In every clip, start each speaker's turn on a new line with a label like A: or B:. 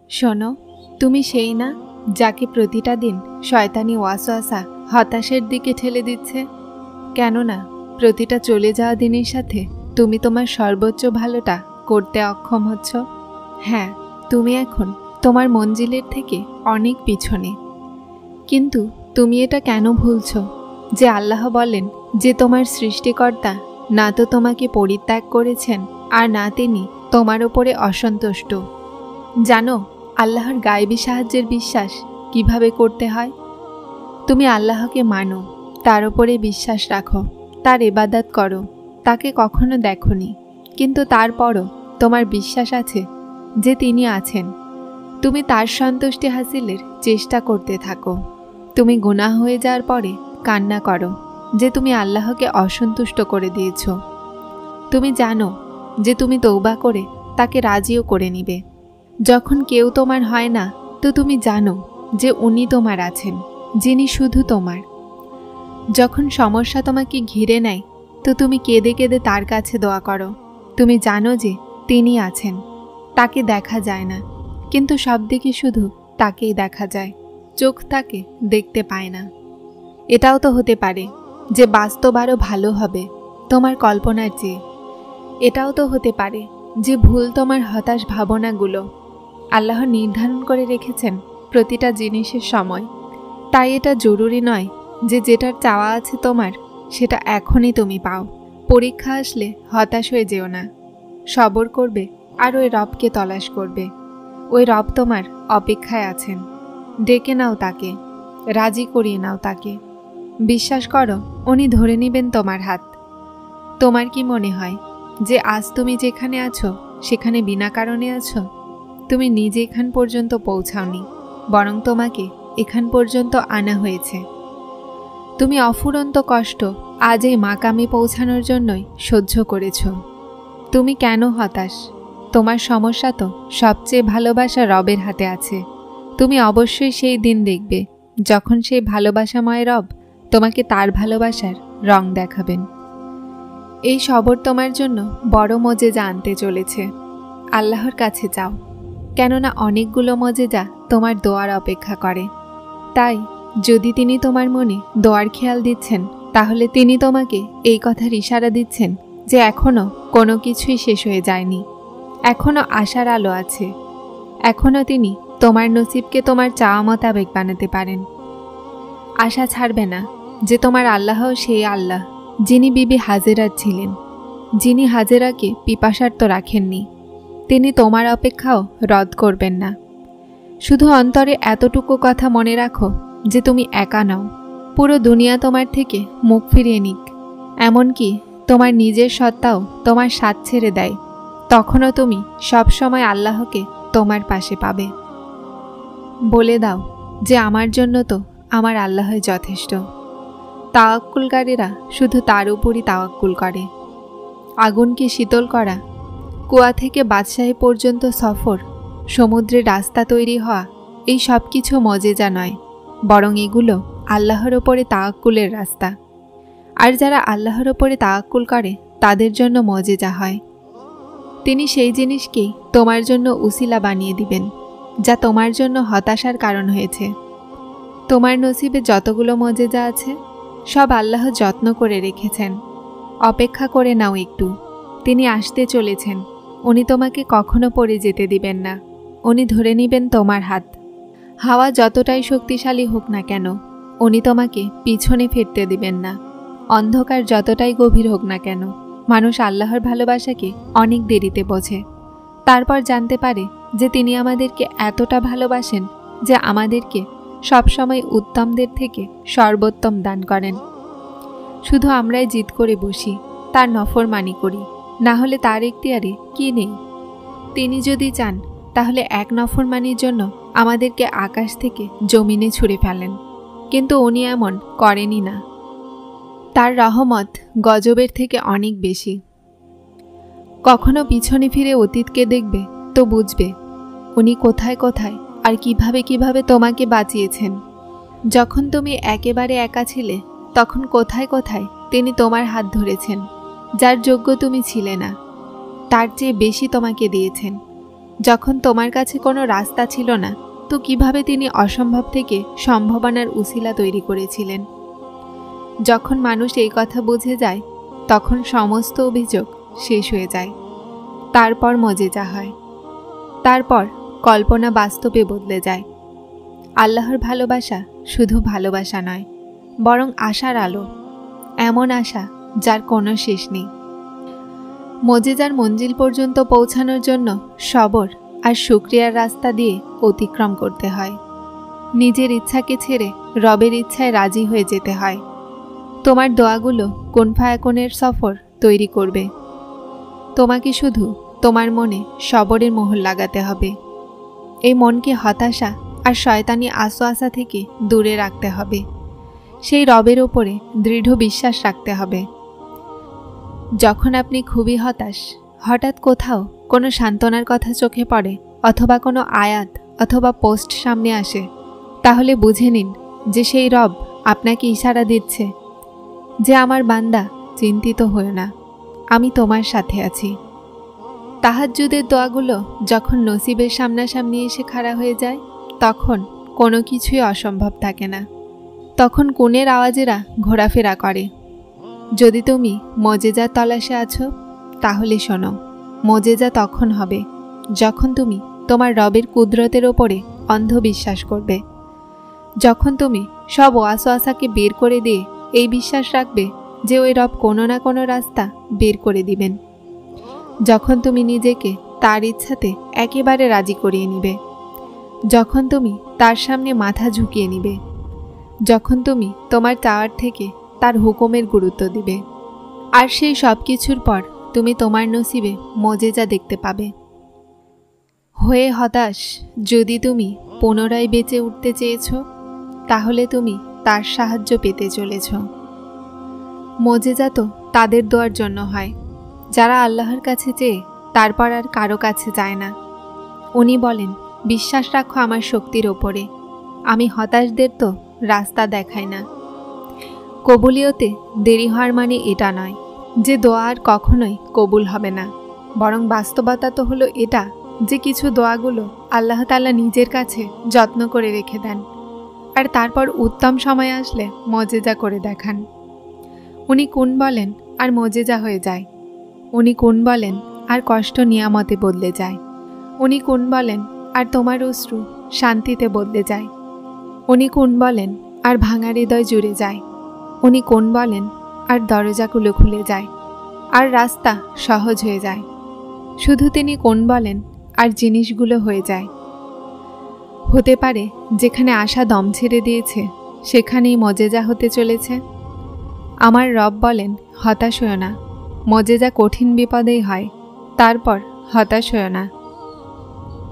A: শোনো, তুমি সেই না যাকে প্রতিটা দিন শয়তানি ওয়াসওয়াসা হতাশের দিকে ঠেলে দিচ্ছে? কেননা প্রতিটা চলে যাওয়া দিনের সাথে তুমি তোমার সর্বোচ্চ ভালোটা করতে অক্ষম হচ্ছ। হ্যাঁ, তুমি এখন তোমার মঞ্জিলের থেকে অনেক পিছনে। কিন্তু তুমি এটা কেন ভুলছো যে আল্লাহ বলেন যে তোমার সৃষ্টিকর্তা না তো তোমাকে পরিত্যাগ করেছেন, আর না তিনি তোমার উপরে অসন্তুষ্ট। জানো আল্লাহর গায়েবী সাহায্যের বিশ্বাস কিভাবে করতে হয়? তুমি আল্লাহকে মানো, তার উপরে বিশ্বাস রাখো, তার ইবাদত করো। তাকে কখনো দেখোনি, কিন্তু তারপরও তোমার বিশ্বাস আছে যে তিনি আছেন। তুমি তার সন্তুষ্টি হাসিলের চেষ্টা করতে থাকো। তুমি গুনাহ হয়ে যাওয়ার পরে কান্না করো যে তুমি আল্লাহকে অসন্তুষ্ট করে দিয়েছ। তুমি জানো যে তুমি তওবা করে তাকে রাজিও করে নিবে। যখন কেউ তোমার হয় না, তো তুমি জানো যে উনি তোমার আছেন, যিনি শুধু তোমার। যখন সমস্যা তোমাকে ঘিরে নেয়, তো তুমি কেঁদে কেঁদে তার কাছে দোয়া করো। তুমি জানো যে তিনি আছেন। তাকে দেখা যায় না, কিন্তু সব দিকে শুধু তাকেই দেখা যায়। চোখ তাকে দেখতে পায় না। এটাও তো হতে পারে যে বাস্তব আরও ভালো হবে তোমার কল্পনার চেয়ে। এটাও তো হতে পারে যে ভুল তোমার হতাশ ভাবনাগুলো। আল্লাহ নির্ধারণ করে রেখেছেন প্রতিটা জিনিসের সময়। তাই এটা জরুরি নয় যে যেটার চাওয়া আছে তোমার সেটা এখনই তুমি পাও। পরীক্ষা আসলে হতাশ হয়ে যেও না। সবর করবে আর ওই রবকে তলাশ করবে। ওই রব তোমার অপেক্ষায় আছেন। ডেকে নাও তাকে, রাজি করিয়ে নাও তাকে। বিশ্বাস করো, উনি ধরে নেবেন তোমার হাত। তোমার কি মনে হয় যে আজ তুমি যেখানে আছো সেখানে বিনা কারণে আছো? তুমি নিজে এখান পর্যন্ত পৌঁছাওনি, বরং তোমাকে এখান পর্যন্ত আনা হয়েছে। তুমি অফুরন্ত কষ্ট আজ এই মাকামে পৌঁছানোর জন্যই সহ্য করেছ। তুমি কেন হতাশ? তোমার সমস্যা তো সবচেয়ে ভালোবাসা রবের হাতে আছে। তুমি অবশ্যই সেই দিন দেখবে যখন সেই ভালোবাসাময় রব তোমাকে তার ভালোবাসার রং দেখাবেন। এই সবর তোমার জন্য বড় মজেজা আনতে চলেছে। আল্লাহর কাছে যাও, কেননা অনেকগুলো মজেজা তোমার দোয়ার অপেক্ষা করে। তাই যদি তিনি তোমার মনে দোয়ার খেয়াল দিচ্ছেন, তাহলে তিনি তোমাকে এই কথার ইশারা দিচ্ছেন যে এখনও কোনো কিছুই শেষ হয়ে যায়নি। এখনও আশার আলো আছে। এখনও তিনি তোমার নসিবকে তোমার চাওয়া মোতাবেক বানাতে পারেন। আশা ছাড়বে না যে তোমার আল্লাহ সেই আল্লাহ যিনি বিবি হাজেরার ছিলেন, যিনি হাজেরাকে পিপাসার্ত রাখেননি। তিনি তোমার অপেক্ষাও রদ করবেন না। শুধু অন্তরে এতটুকু কথা মনে রাখো যে তুমি একা নও। পুরো দুনিয়া তোমার থেকে মুখ ফিরিয়ে নিক, এমনকি তোমার নিজের সত্তাও তোমার সাথ ছেড়ে দেয়, তখনও তুমি সব সময় আল্লাহকে তোমার পাশে পাবে। বলে দাও যে আমার জন্য তো আমার আল্লাহই যথেষ্ট। তাওয়াক্কুলকারীরা শুধু তার উপরই তাওয়াক্কুল করে। আগুনকে শীতল করা, কুয়া থেকে বাদশাহী পর্যন্ত সফর, সমুদ্রে রাস্তা তৈরি হওয়া, এই সব কিছু মজেজা নয়, বরং এগুলো আল্লাহর ওপরে তাওয়াক্কুলের রাস্তা। আর যারা আল্লাহর ওপরে তাওয়াক্কুল করে তাদের জন্য মজেজা হয়। তিনি সেই জিনিসকেই তোমার জন্য উসিলা বানিয়ে দিবেন যা তোমার জন্য হতাশার কারণ হয়েছে। তোমার নসিবে যতগুলো মজেজা আছে সব আল্লাহ যত্ন করে রেখেছেন। অপেক্ষা করে নাও একটু। তিনি আসতে চলেছেন। উনি তোমাকে কখনো পড়ে যেতে দিবেন না। উনি ধরে নেবেন তোমার হাত। হাওয়া যতটাই শক্তিশালী হোক না কেন, উনি তোমাকে পিছনে ফিরতে দিবেন না। অন্ধকার যতটাই গভীর হোক না কেন, মানুষ আল্লাহর ভালোবাসাকে অনেক দেরিতে বোঝে। তারপর জানতে পারে যে তিনি আমাদেরকে এতটা ভালোবাসেন যে আমাদেরকে সবসময় উত্তমদের থেকে সর্বোত্তম দান করেন। শুধু আমরাই জিদ করে বসি, তার নফরমানি করি, না হলে তার এখতিয়ারে কি নেই। তিনি যদি চান তাহলে এক নফরমানির জন্য আমাদেরকে আকাশ থেকে জমিনে ছুঁড়ে ফেলেন, কিন্তু উনি এমন করেনই না। তার রহমত গজবের থেকে অনেক বেশি। কখনো পিছনে ফিরে অতীতকে দেখবে তো বুঝবে উনি কোথায় কোথায় আর কিভাবে কিভাবে তোমাকে বাঁচিয়েছেন। যখন তুমি একেবারে একা ছিলে তখন কোথায় কোথায় তিনি তোমার হাত ধরেছেন। যার যোগ্য তুমি ছিলে না, তার চেয়ে বেশি তোমাকে দিয়েছেন। যখন তোমার কাছে কোনো রাস্তা ছিল না, তো কিভাবে তিনি অসম্ভব থেকে সম্ভাবনার উসিলা তৈরি করেছিলেন। যখন মানুষ এই কথা বুঝে যায়, তখন সমস্ত অভিযোগ শেষ হয়ে যায়। তারপর মজেজা হয়। তারপর কল্পনা বাস্তবে বদলে যায়। আল্লাহর ভালোবাসা শুধু ভালোবাসা নয়, বরং আশার আলো, এমন আশা যার কোনো শেষ নেই। মজেজার মঞ্জিল পর্যন্ত পৌঁছানোর জন্য সবর আর শুকরিয়ার রাস্তা দিয়ে অতিক্রম করতে হয়। নিজের ইচ্ছাকে ছেড়ে রবের ইচ্ছায় রাজি হয়ে যেতে হয়। তোমার দোয়াগুলো কোন ফায়াকনের সফর তৈরি করবে। তোমাকে শুধু তোমার মনে সবরের মোহর লাগাতে হবে। এই মনকে হতাশা আর শয়তানি আশা থেকে দূরে রাখতে হবে। সেই রবের ওপরে দৃঢ় বিশ্বাস রাখতে হবে। যখন আপনি খুবই হতাশ, হঠাৎ কোথাও কোনো সান্ত্বনার কথা চোখে পড়ে অথবা কোনো আয়াত অথবা পোস্ট সামনে আসে, তাহলে বুঝে নিন যে সেই রব আপনাকে ইশারা দিচ্ছে যে আমার বান্দা, চিন্তিত হও না, আমি তোমার সাথে আছি। তাহাজ্জুদের দোয়াগুলো যখন নসিবের সামনাসামনি এসে খাড়া হয়ে যায়, তখন কোনো কিছুই অসম্ভব থাকে না। তখন কোণের আওয়াজেরা ঘোরাফেরা করে। যদি তুমি মজেজার তলাশে আছো, তাহলে শোনো, মজেজা তখন হবে যখন তুমি তোমার রবের কুদরতের ওপরে অন্ধ বিশ্বাস করবে। যখন তুমি সব ওয়াসওয়াসাকে বের করে দিয়ে এই বিশ্বাস রাখবে যে ওই রব কোনো না কোনো রাস্তা বের করে দিবেন। যখন তুমি নিজেকে তার ইচ্ছাতে একেবারে রাজি করিয়ে নিবে। যখন তুমি তার সামনে মাথা ঝুঁকিয়ে নিবে। যখন তুমি তোমার চাওয়ার থেকে তার হুকুমের গুরুত্ব দিবে। আর সেই সব কিছুর পর তুমি তোমার নসিবে মজেজা দেখতে পাবে। হয়ে হতাশ যদি তুমি পুনরায় বেঁচে উঠতে চেয়েছ, তাহলে তুমি তার সাহায্য পেতে চলেছ। মজেজা তো তাদের দোয়ার জন্য হয় যারা আল্লাহর কাছে চেয়ে তারপর আর কারো কাছে যায় না। উনি বলেন, বিশ্বাস রাখো আমার শক্তির ওপরে, আমি হতাশদের তো রাস্তা দেখাই না। কবুলিয়তে দেরি হওয়ার মানে এটা নয় যে দোয়া আর কখনোই কবুল হবে না, বরং বাস্তবতা তো হলো এটা যে কিছু দোয়াগুলো আল্লাহ তাআলা নিজের কাছে যত্ন করে রেখে দেন, আর তারপর উত্তম সময় আসলে মজেজা করে দেখান। উনি কোন বলেন আর মজেজা হয়ে যায়। উনি কোন বলেন আর কষ্ট নিয়ামতে বদলে যায়। উনি কোন বলেন আর তোমার অশ্রু শান্তিতে বদলে যায়। উনি কোন বলেন আর ভাঙা হৃদয় জুড়ে যায়। উনি কোন বলেন আর দরজাগুলো খুলে যায়, আর রাস্তা সহজ হয়ে যায়। শুধু তিনি কোন বলেন আর জিনিসগুলো হয়ে যায়। হতে পারে যেখানে আশা দম ছেড়ে দিয়েছে, সেখানেই মজেজা হতে চলেছে। আমার রব বলেন, হতাশ হও না, মজেজা কঠিন বিপদেই হয়, তারপর হতাশ হও না।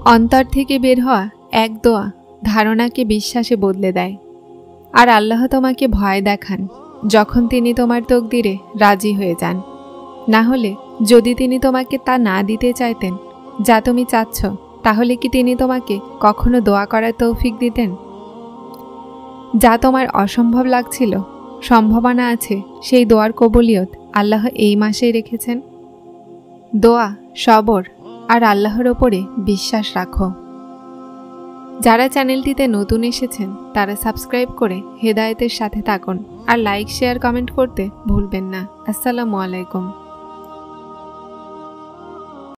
A: অন্তর থেকে বের হওয়া এক দোয়া ধারণাকে বিশ্বাসে বদলে দেয়। আর আল্লাহ তোমাকে ভয় দেখান যখন তিনি তোমার তকদিরে রাজি হয়ে যান। না হলে যদি তিনি তোমাকে তা না দিতে চাইতেন যা তুমি চাচ্ছ, তাহলে কি তিনি তোমাকে কখনো দোয়া করার তৌফিক দিতেন? যা তোমার অসম্ভব লাগছিল, সম্ভাবনা আছে সেই দোয়ার কবুলিয়ত আল্লাহ এই মাসেই রেখেছেন। দোয়া, সবর আর আল্লাহর ওপরে বিশ্বাস রাখো। যারা চ্যানেলটিতে নতুন এসেছেন তারা সাবস্ক্রাইব করে হেদায়েতের সাথে থাকুন, আর লাইক, শেয়ার, কমেন্ট করতে ভুলবেন না। আসসালামু আলাইকুম।